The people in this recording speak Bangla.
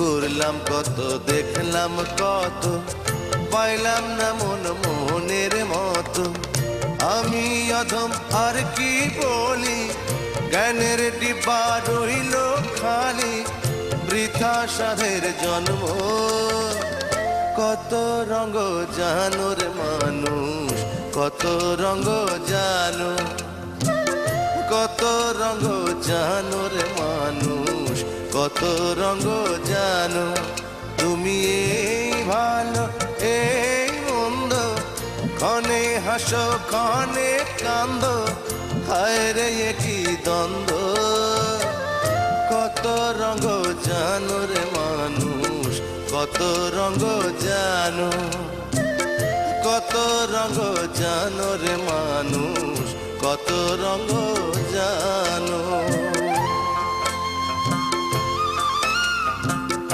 ঘুরলাম কত, দেখলাম কত, পাইলাম না মন মনের মতো। আমি অধম আর কি বলি, জ্ঞানের ডিব্বা রইল খালি, বৃথা সাধের জন্ম। কত রঙ জানো রে মানুষ, কত রঙ জানো, কত রঙ জানো রে মানুষ, কত রঙ জানো। তুমি এই ভালো এই মন্দ, ক্ষণে হাসো ক্ষণে কান্দো, হায় রে কি দ্বন্দ্ব। কত রঙ জানো রে মানুষ, কত রঙ জানো, কত রঙ জানো রে মানুষ, কত রঙ জানো।